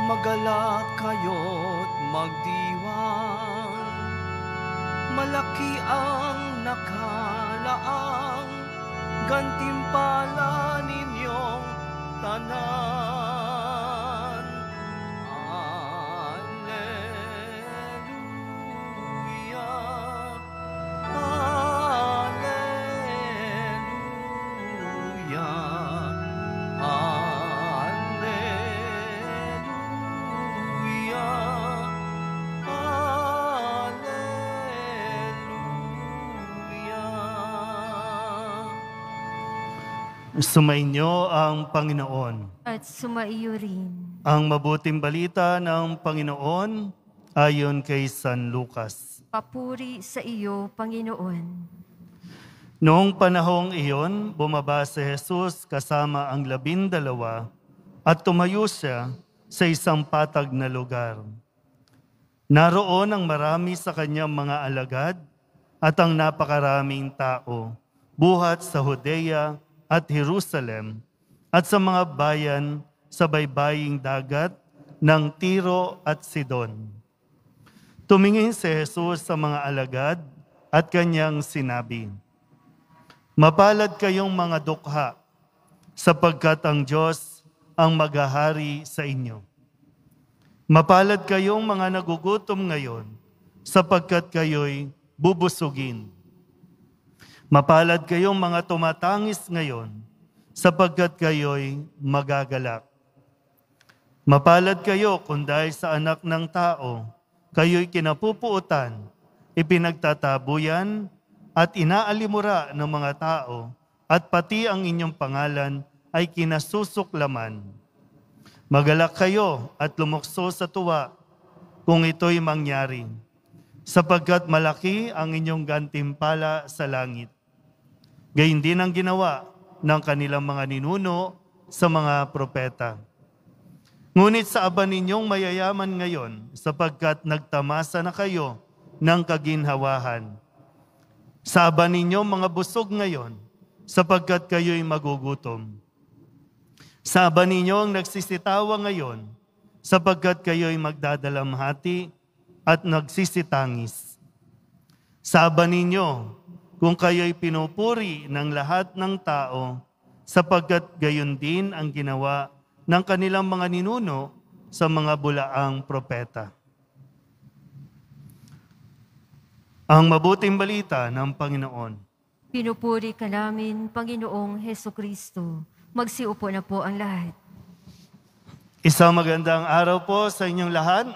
Magalak kayo't magdiwang, malaki ang nakalaang gantimpala ninyong tanan. Alleluia, Alleluia, Alleluia, Alleluia. Sumainyo ang Panginoon. At sumaiyo rin. Ang mabuting balita ng Panginoon ayon kay San Lucas. Papuri sa iyo, Panginoon. Noong panahong iyon, bumaba si Jesus kasama ang 12 at tumayo siya sa isang patag na lugar. Naroon ang marami sa kanyang mga alagad at ang napakaraming tao, buhat sa Judea at Jerusalem at sa mga bayan sa baybaying dagat ng Tiro at Sidon. Tumingin si Jesus sa mga alagad at kanyang sinabi, "Mapalad kayong mga dukha, sapagkat ang Diyos ang maghahari sa inyo. Mapalad kayong mga nagugutom ngayon, sapagkat kayo'y bubusugin. Mapalad kayong mga tumatangis ngayon, sapagkat kayo'y magagalak. Mapalad kayo kung dahil sa anak ng tao, kayo'y kinapupuutan, ipinagtatabuyan, at inaalimura ng mga tao, at pati ang inyong pangalan ay kinasusuklaman. Magalak kayo at lumukso sa tuwa kung ito'y mangyari, sapagkat malaki ang inyong gantimpala sa langit. Gayun din ang ginawa ng kanilang mga ninuno sa mga propeta. Ngunit sa aba ninyong mayayaman ngayon, sapagkat nagtamasa na kayo ng kaginhawahan. Sa aba ninyong mga busog ngayon, sapagkat kayo'y magugutom. Sa aba ninyong nagsisitawa ngayon, sapagkat kayo'y magdadalamhati at nagsisitangis. Sa aba ninyo, kung kayo'y pinupuri ng lahat ng tao, sapagkat gayon din ang ginawa ng kanilang mga ninuno sa mga bulaang propeta." Ang mabuting balita ng Panginoon. Pinupuri ka namin, Panginoong Hesukristo. Magsiupo na po ang lahat. Isang magandang araw po sa inyong lahat.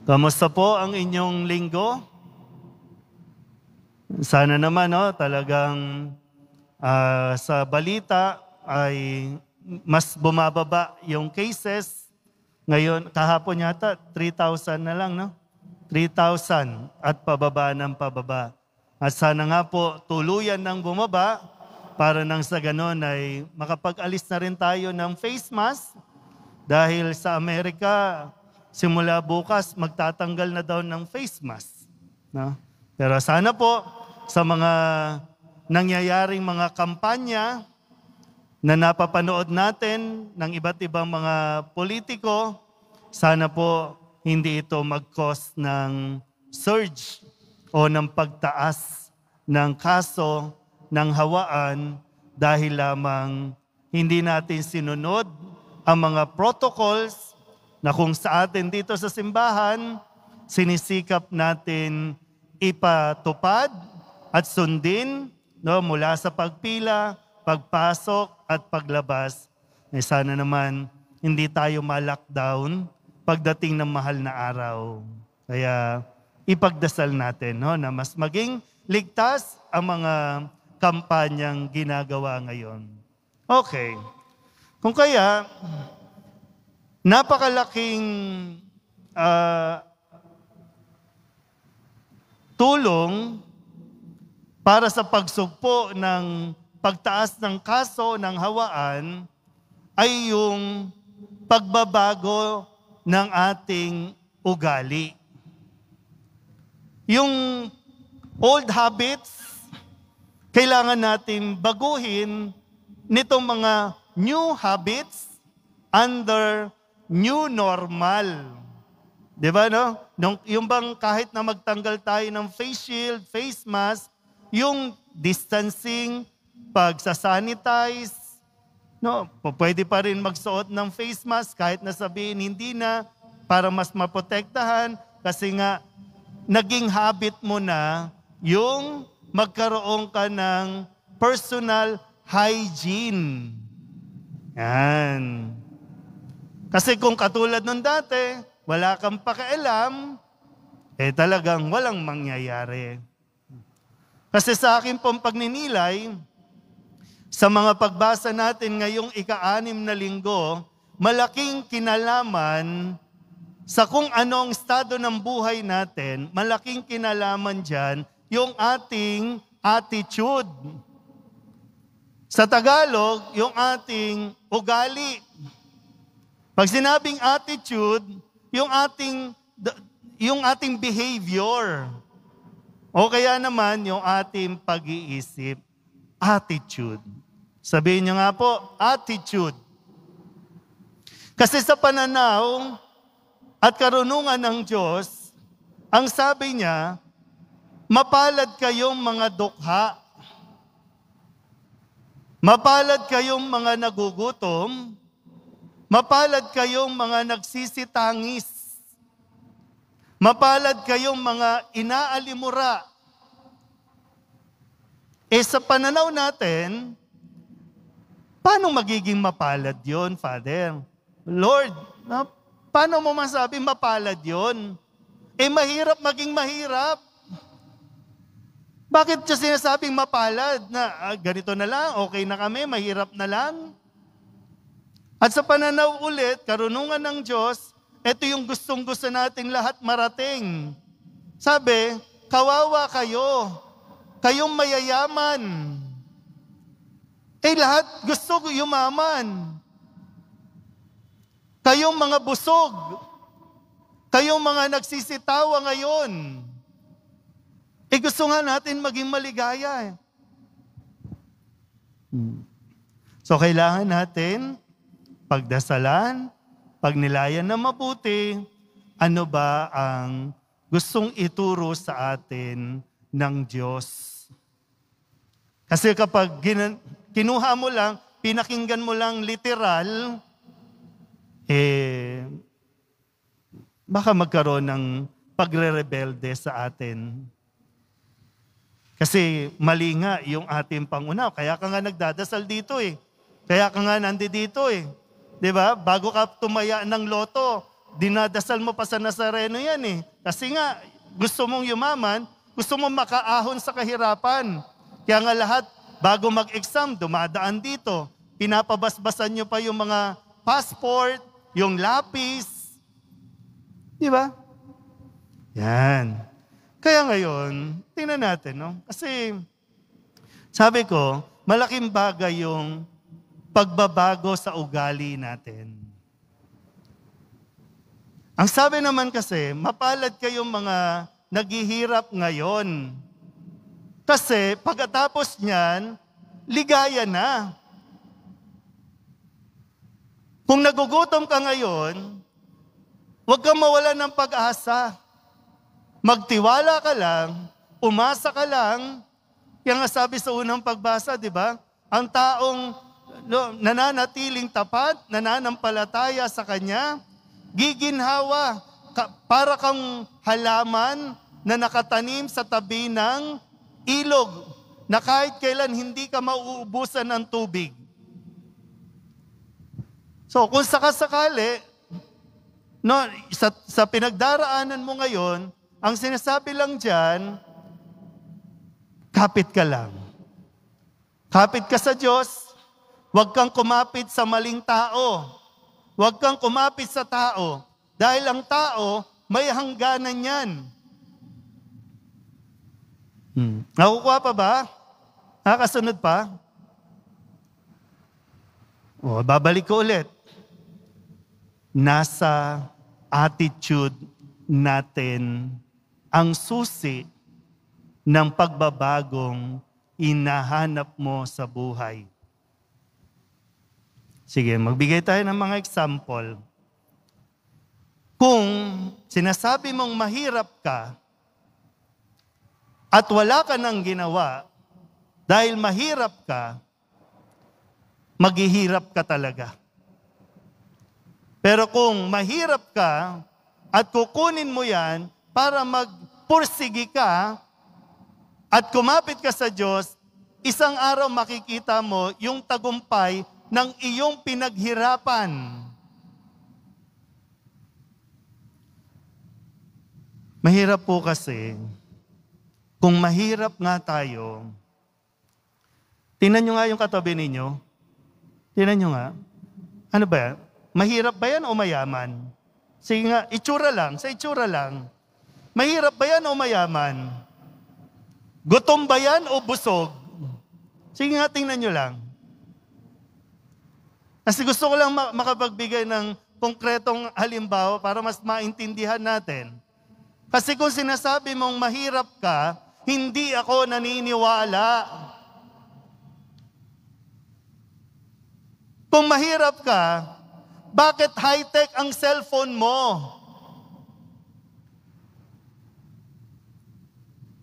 Kamusta po ang inyong linggo? Sana naman talagang sa balita ay mas bumababa yung cases. Ngayon, kahapon yata, 3,000 na lang, no? 3,000 at pababa ng pababa. At sana nga po tuluyan ng bumaba para nang sa ganon ay makapag-alis na rin tayo ng face mask dahil sa Amerika, simula bukas magtatanggal na daw ng face mask. No? Pero sana po sa mga nangyayaring mga kampanya na napapanood natin ng iba't ibang mga politiko, sana po hindi ito mag-cause ng surge o ng pagtaas ng kaso ng hawaan dahil lamang hindi natin sinunod ang mga protocols na kung sa atin dito sa simbahan, sinisikap natin ipatupad at sundin mula sa pagpila, pagpasok at paglabas. Sana naman hindi tayo ma-lockdown pagdating ng mahal na araw. Kaya ipagdasal natin na mas maging ligtas ang mga kampanyang ginagawa ngayon. Okay. Kung kaya, napakalaking tulong para sa pagsugpo ng pagtaas ng kaso ng hawaan ay yung pagbabago ng ating ugali. Yung old habits, kailangan natin baguhin nitong mga new habits under new normal. Di ba, no? Yung bang kahit na magtanggal tayo ng face shield, face mask, yung distancing, pagsasanitize, no? Pwede pa rin magsuot ng face mask kahit na sabihin hindi na para mas maprotektahan kasi nga naging habit mo na yung magkaroon ka ng personal hygiene. Yan. Kasi kung katulad nung dati, wala kang pakialam, talagang walang mangyayari. Kasi sa akin pong pagninilay, sa mga pagbasa natin ngayong ika-6 na linggo, malaking kinalaman sa kung anong estado ng buhay natin, malaking kinalaman dyan yung ating attitude. Sa Tagalog, yung ating ugali. Pag sinabing attitude, yung ating behavior. O kaya naman yung ating pag-iisip. Attitude. Sabihin niyo nga po, attitude. Kasi sa pananaw at karunungan ng Diyos, ang sabi niya, mapalad kayong mga dukha. Mapalad kayong mga nagugutom. Mapalad kayong mga nagsisitangis. Mapalad kayong mga inaalimura. Sa pananaw natin, paano magiging mapalad yon, Father? Lord, paano mo masabi mapalad yon? Mahirap maging mahirap. Bakit siya sinasabing mapalad na ganito na lang, okay na kami, mahirap na lang? At sa pananaw ulit, karunungan ng Diyos, ito yung gustong-gusto nating lahat marating. Sabi, kawawa kayo, kayong mayayaman. Lahat gusto yumaman. Kayong mga busog, kayong mga nagsisitawa ngayon. Gusto nga natin maging maligaya. So kailangan natin pagdasalan, pagnilayan na mabuti, ano ba ang gustong ituro sa atin ng Diyos. Kasi kapag kinuha mo lang, pinakinggan mo lang literal, baka magkaroon ng pagre-rebelde sa atin. Kasi mali nga yung ating pangunaw. Kaya ka nga nagdadasal dito Kaya ka nga nandito Diba? Bago ka tumaya ng loto, dinadasal mo pa sa Nazareno yan Kasi nga, gusto mong yumaman, gusto mong makaahon sa kahirapan. Kaya nga lahat, bago mag-exam, dumadaan dito. Pinapabasbasan nyo pa yung mga passport, yung lapis. Diba? Yan. Kaya ngayon, tingnan natin, no? Kasi, sabi ko, malaking bagay yung pagbabago sa ugali natin. Ang sabi naman kasi, mapalad kayong mga naghihirap ngayon. Kasi pagkatapos niyan, ligaya na. Kung nagugutom ka ngayon, huwag kang mawalan ng pag-asa. Magtiwala ka lang, umasa ka lang. Kaya nga sabi sa unang pagbasa, di ba? Ang taong nananatiling tapat, nananampalataya sa Kanya, giginhawa, para kang halaman na nakatanim sa tabi ng ilog, na kahit kailan hindi ka mauubusan ng tubig. So kung sakasakali, sa pinagdaraanan mo ngayon, ang sinasabi lang dyan, kapit ka lang. Kapit ka sa Diyos, huwag kang kumapit sa maling tao. Huwag kang kumapit sa tao. Dahil ang tao, may hangganan yan. Nakukuha pa ba? Nakasunod pa? Babalik ko ulit. Nasa attitude natin ang susi ng pagbabagong inahanap mo sa buhay. Sige, magbigay tayo ng mga example. Kung sinasabi mong mahirap ka at wala ka nang ginawa dahil mahirap ka, maghihirap ka talaga. Pero kung mahirap ka at kukunin mo yan para magpursigi ka at kumapit ka sa Diyos, isang araw makikita mo yung tagumpay ng iyong pinaghirapan. Mahirap po kasi, kung mahirap nga tayo, tingnan nyo nga yung katabi ninyo. Tingnan nyo nga. Ano ba yan? Mahirap ba yan o mayaman? Sige nga, sa itsura lang. Mahirap ba yan o mayaman? Gutom ba yan o busog? Sige nga, tingnan nyo lang. Kasi gusto ko lang makapagbigay ng konkretong halimbawa para mas maintindihan natin. Kasi kung sinasabi mong mahirap ka, hindi ako naniniwala. Kung mahirap ka, bakit high-tech ang cellphone mo?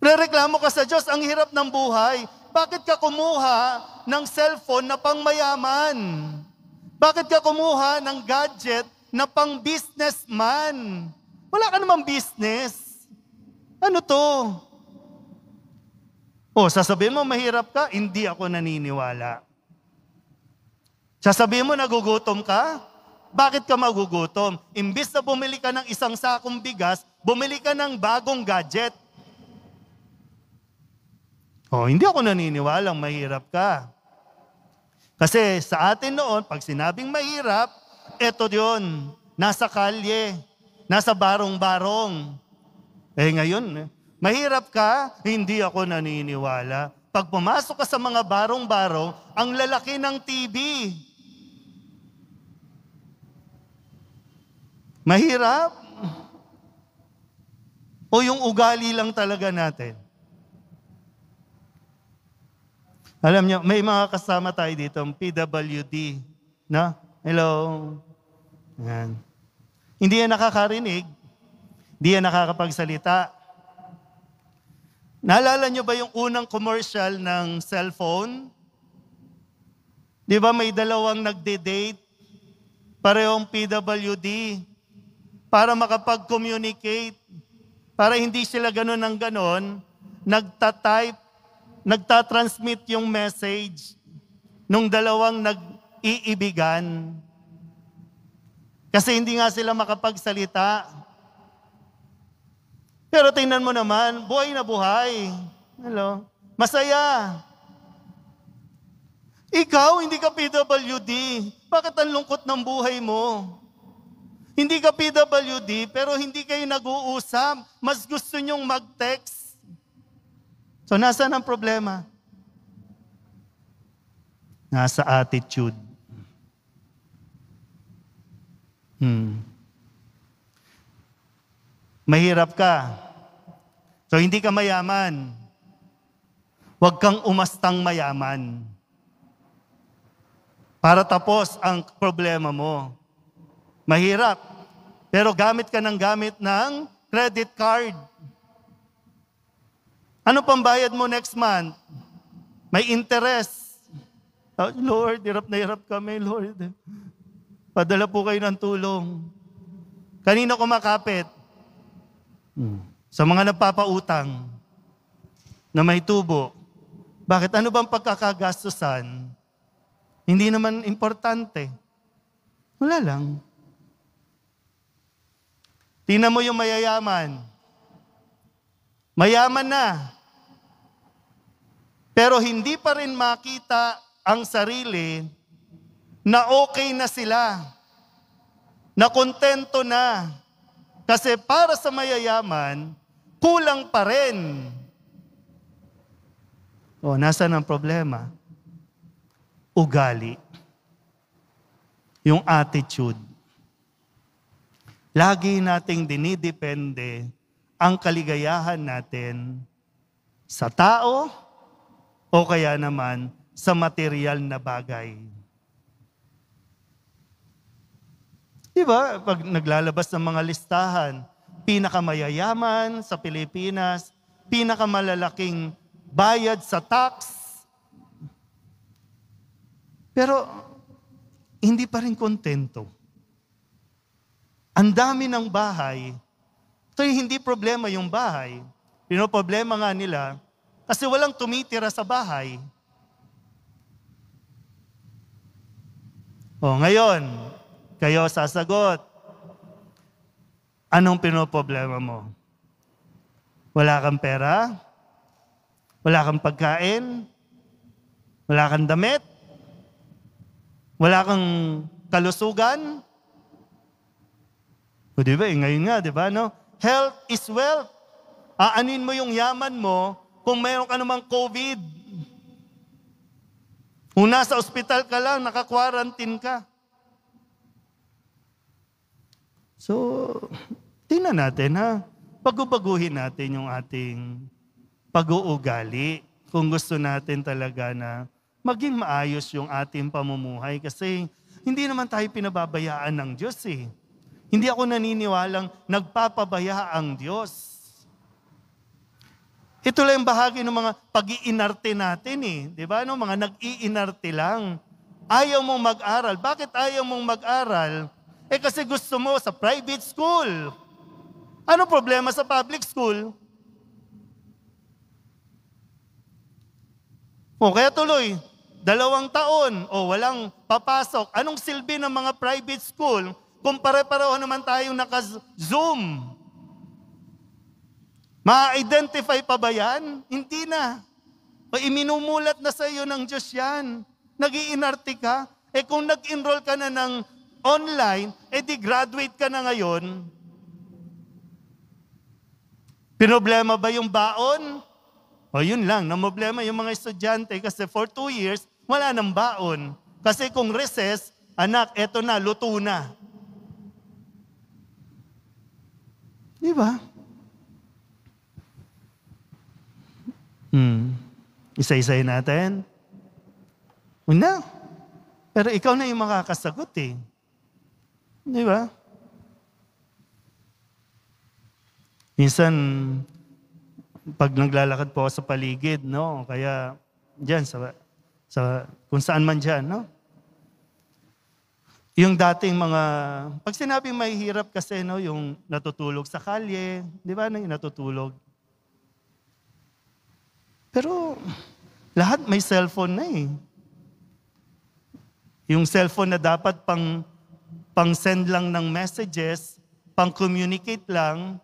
Rereklamo ka sa Diyos, ang hirap ng buhay. Bakit ka kumuha ng cellphone na pang mayaman? Bakit ka kumuha ng gadget na pang businessman? Wala ka namang business. Ano to? Sasabihin mo mahirap ka, hindi ako naniniwala. Sasabihin mo nagugutom ka? Bakit ka magugutom? Imbis na bumili ka ng isang sakong bigas, bumili ka ng bagong gadget. Hindi ako naniniwalang mahirap ka. Kasi sa atin noon, pag sinabing mahirap, eto yun, nasa kalye, nasa barong-barong. Ngayon, mahirap ka, hindi ako naniniwala. Pag pumasok ka sa mga barong-barong, ang lalaki ng TV. Mahirap? O yung ugali lang talaga natin? Alam niyo, may mga kasama tayo dito, PWD. No? Hello? Yan. Hindi yan nakakarinig. Hindi yan nakakapagsalita. Naalala niyo ba yung unang commercial ng cellphone? Di ba may dalawang nagde-date? Parehong PWD. Para makapag-communicate, para hindi sila ganon ng ganon, nagtatransmit yung message nung dalawang nag-iibigan. Kasi hindi nga sila makapagsalita. Pero tingnan mo naman, buhay na buhay. Hello? Masaya. Ikaw, hindi ka PWD. Bakit ang lungkot ng buhay mo? Hindi ka PWD, pero hindi kayo nag-uusap. Mas gusto nyong mag-text. So, nasaan ang problema? Nasa attitude. Mahirap ka. So, hindi ka mayaman. Huwag kang umastang mayaman. Para tapos ang problema mo. Mahirap. Pero gamit ka ng gamit ng credit card. Ano pambayad mo next month? May interest. Lord, hirap na hirap kami, Lord. Padala po kayo ng tulong. Kanino kumakapit? Sa mga nagpapautang na may tubo. Bakit? Ano bang pagkakagastusan? Hindi naman importante. Wala lang. Tingnan mo yung mayayaman. Mayaman na. Pero hindi pa rin makita ang sarili na okay na sila. Na kontento na. Kasi para sa mayayaman, kulang pa rin. Nasaan ang problema? Ugali. Yung attitude. Lagi nating dinidepende ang kaligayahan natin sa tao o kaya naman sa material na bagay. Di ba? Pag naglalabas ng mga listahan, pinakamayayaman sa Pilipinas, pinakamalalaking bayad sa tax. Pero hindi pa rin kontento. Ang dami ng bahay. Ito hindi problema yung bahay. Problema nga nila kasi walang tumitira sa bahay. Ngayon, kayo sasagot. Anong pinoproblema mo? Wala kang pera? Wala kang pagkain? Wala kang damit? Wala kang kalusugan? O diba, ngayon nga, diba, no? Health is wealth. Aanin mo yung yaman mo kung mayroon ka namang COVID. Kung nasa ospital ka lang, naka-quarantine ka. So, tingnan natin ha. Pagbabaguhin natin yung ating pag-uugali kung gusto natin talaga na maging maayos yung ating pamumuhay kasi hindi naman tayo pinababayaan ng Diyos eh. Hindi ako naniniwalang nagpapabaya ang Diyos. Ito lang yung bahagi ng mga pag-iinarte natin eh. Di ba? No? Mga nag-iinarte lang. Ayaw mong mag-aral. Bakit ayaw mong mag-aral? Kasi gusto mo sa private school. Ano problema sa public school? Kaya tuloy, 2 taon, walang papasok. Anong silbi ng mga private school kung pare-pareho naman tayong naka-Zoom? Ma-identify pa ba yan? Hindi na. Iminumulat na sa iyo ng Diyos yan. Nag-iinarte ka. Kung nag-enroll ka na ng online, di graduate ka na ngayon. Pinoblema ba yung baon? Yun lang. Namoblema yung mga estudyante kasi for 2 years, wala nang baon. Kasi kung recess, anak, eto na, luto na. Di ba? Isa-isay natin. Una. Pero ikaw na yung makakasagot eh. Di ba? Minsan, pag naglalakad po ako sa paligid, no? Kaya diyan sa kung saan man diyan, no? Yung dating mga pag sinabing mahihirap kasi no, yung natutulog sa kalye, 'di ba? Yung natutulog. Pero lahat may cellphone na eh. Yung cellphone na dapat pang send lang ng messages, pang communicate lang,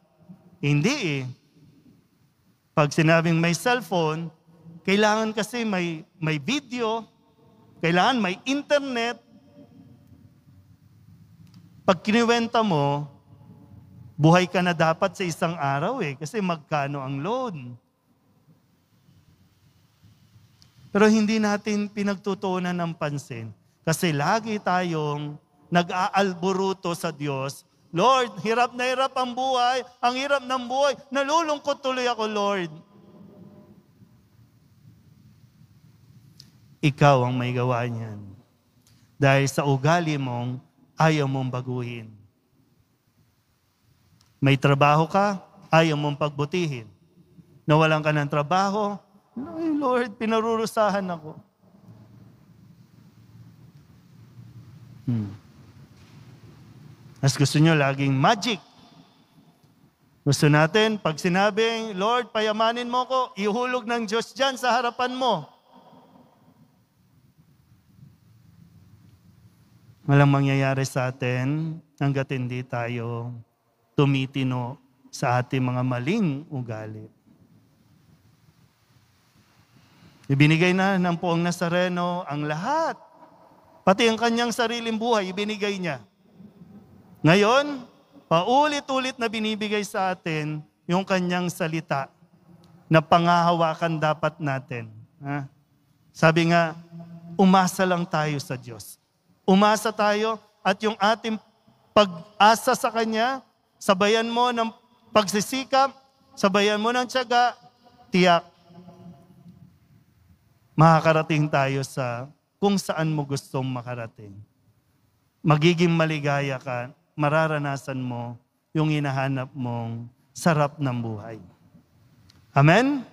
hindi eh. Pag sinabing may cellphone, kailangan kasi may video, kailangan may internet. Pag kiniwenta mo, buhay ka na dapat sa isang araw eh, kasi magkano ang loan. Pero hindi natin pinagtutuunan ng pansin kasi lagi tayong nag-aalburuto sa Diyos. Lord, hirap na hirap ang buhay, ang hirap ng buhay, nalulungkot tuloy ako, Lord. Ikaw ang may gawa niyan. Dahil sa ugali mong ayaw mong baguhin. May trabaho ka, ayaw mong pagbutihin. Nawalan ka ng trabaho, ay Lord, pinarurusahan ako. As gusto nyo laging magic. Gusto natin, pag sinabing, Lord, payamanin mo ko, ihulog ng Diyos dyan sa harapan mo. Walang mangyayari sa atin hanggat hindi tayo tumitino sa ating mga maling ugali. Ibinigay na ng Poong Nazareno ang lahat. Pati ang kanyang sariling buhay, ibinigay niya. Ngayon, paulit-ulit na binibigay sa atin yung kanyang salita na pangahawakan dapat natin. Sabi nga, umasa lang tayo sa Diyos. Umasa tayo at yung ating pag-asa sa Kanya, sabayan mo ng pagsisikap, sabayan mo ng tiyaga, tiyak. Makakarating tayo sa kung saan mo gustong makarating. magiging maligaya ka, mararanasan mo yung hinahanap mong sarap ng buhay. Amen?